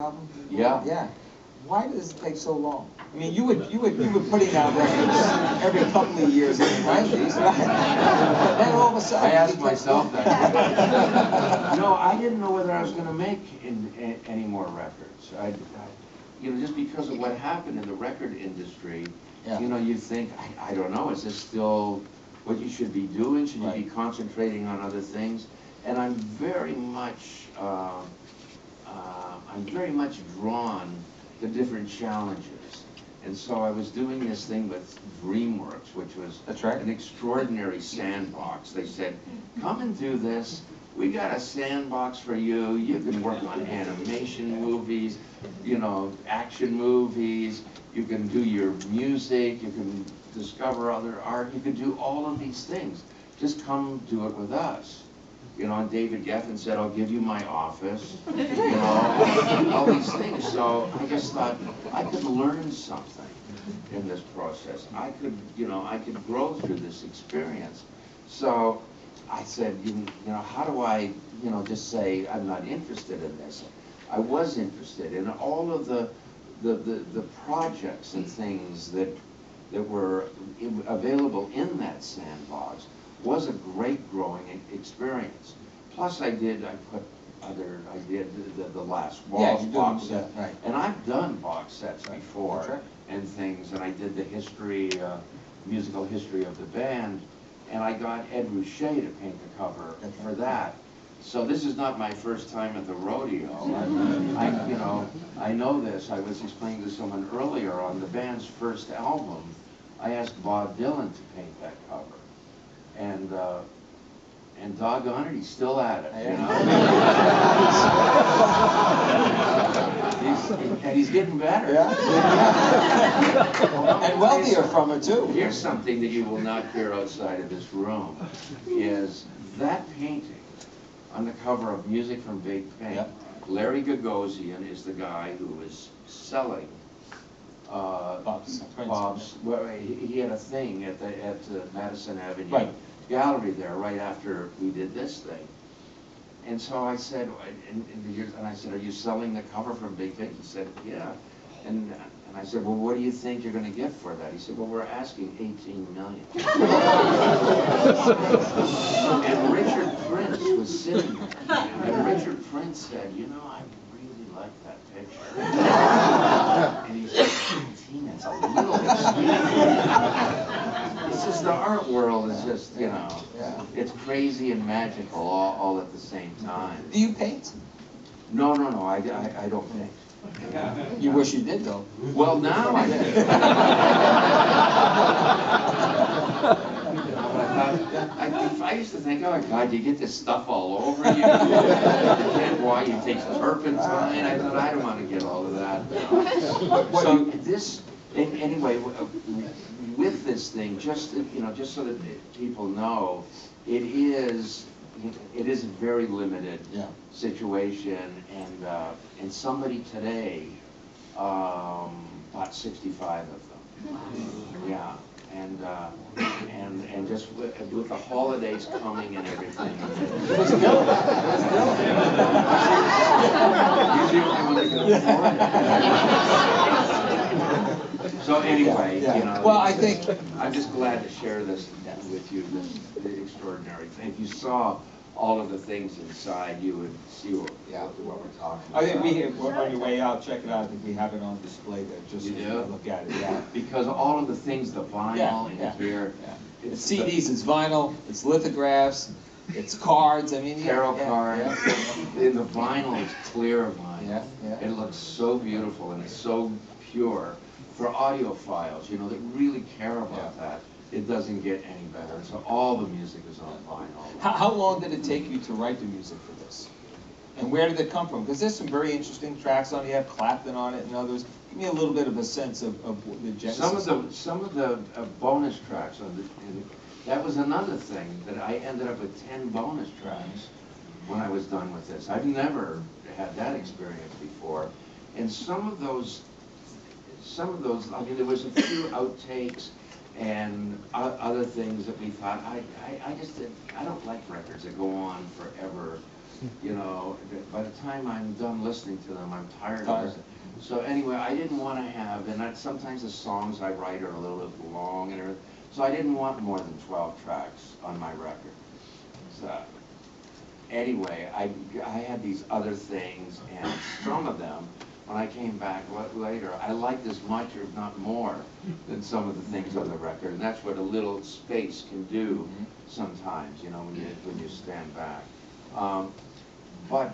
album? Yeah. Yeah. Why does it take so long? I mean, you were putting out records every couple of years in the 90s, right? But then all of a sudden, I asked myself that. No, I didn't know whether I was going to make any more records. You know, just because of what happened in the record industry, yeah. You know, you think, I don't know, is this still what you should be doing? Should you be concentrating on other things? And I'm very much drawn to different challenges. And so I was doing this thing with DreamWorks, which was an extraordinary sandbox. They said, come and do this. We got a sandbox for you. You can work on animation movies, you know, action movies. You can do your music. You can discover other art. You can do all of these things. Just come do it with us. You know, and David Geffen said, I'll give you my office, you know, all these things. So I just thought I could learn something in this process. I could, you know, I could grow through this experience. So I said, you know, how do I, you know, just say I'm not interested in this? I was interested in all of the projects and things that were available in that sandbox. Was a great growing experience. Plus, I did the last Walls box set, and I've done box sets before and things, and I did the history, musical history of the band, and I got Ed Ruscha to paint the cover for that. So this is not my first time at the rodeo. You know, I know this. I was explaining to someone earlier on the band's first album. I asked Bob Dylan to paint that cover. And doggone it, he's still at it, you know. And he's getting better. And wealthier from it, too. Here's something that you will not hear outside of this room, is that painting on the cover of Music from Big Pink. Larry Gagosian is the guy who is selling Bob's. Well, he had a thing at Madison Avenue Gallery there right after we did this thing, and so I said, and I said, are you selling the cover from Big Pink? He said, yeah, and I said, well, what do you think you're going to get for that? He said, well, we're asking $18 million. And Richard Prince was sitting there, and Richard Prince said, you know, I really like that picture. And he said, 18, it's a little bit. It's just the art world is just, you know, it's crazy and magical all at the same time. Do you paint? No, I don't paint. You wish you did, though. Well, now I do. I used to think, oh God, you get this stuff all over you. Why you take turpentine? I thought I don't want to get all of that. So this, anyway, with this thing, just you know, just so that people know, it is a very limited situation, and somebody today bought 65 of them. Yeah, and just with the holidays coming and everything. It was built. Usually only can afford it. So anyway, you know. Well, I think I'm just glad to share this with you. This extraordinary thing. If you saw all of the things inside, you would see what we're talking about. I think we have, on your way out, check it out. I think we have it on display there. Just look at it. Because all of the things, the vinyl in here. It's CDs, it's vinyl, it's lithographs, it's cards. I mean, tarot cards. In the vinyl, it's clear vinyl. It looks so beautiful and it's so pure. For audiophiles, you know, that really care about that, it doesn't get any better. So all the music is on vinyl. How long did it take you to write the music for this? And where did it come from? Because there's some very interesting tracks on it. You have Clapton on it and others. Give me a little bit of a sense of the genesis. Some of the bonus tracks on that was another thing that I ended up with 10 bonus tracks when I was done with this. I've never had that experience before, and some of those. I mean, there was a few outtakes and other things that we thought. I just did. I don't like records that go on forever you know, by the time I'm done listening to them, I'm tired of it. So anyway, I didn't want to have, and sometimes the songs I write are a little bit long and everything, so I didn't want more than 12 tracks on my record. So anyway, I had these other things, and some of them, when I came back later, I liked as much, or if not more, than some of the things on the record, and that's what a little space can do sometimes, you know, when you stand back. But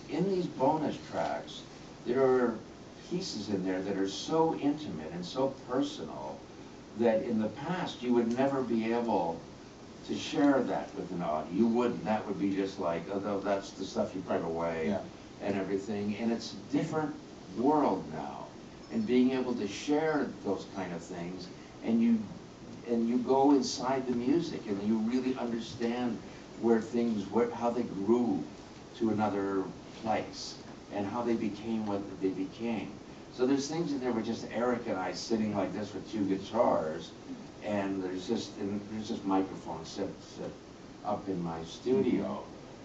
in these bonus tracks, there are pieces in there that are so intimate and so personal that in the past you would never be able to share that with an audience. You wouldn't. That would be just like, oh, that's the stuff you put away and everything. And it's a different world now. And being able to share those kind of things, and you go inside the music and you really understand where things, how they grew to another place and how they became what they became. So there's things in there where just Eric and I sitting like this with two guitars, and there's just microphones set up in my studio,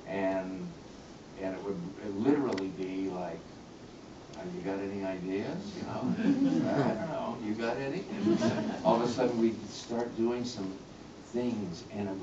and it would literally be like, you got any ideas? You know, I don't know. You got any? And all of a sudden we'd start doing some things, and it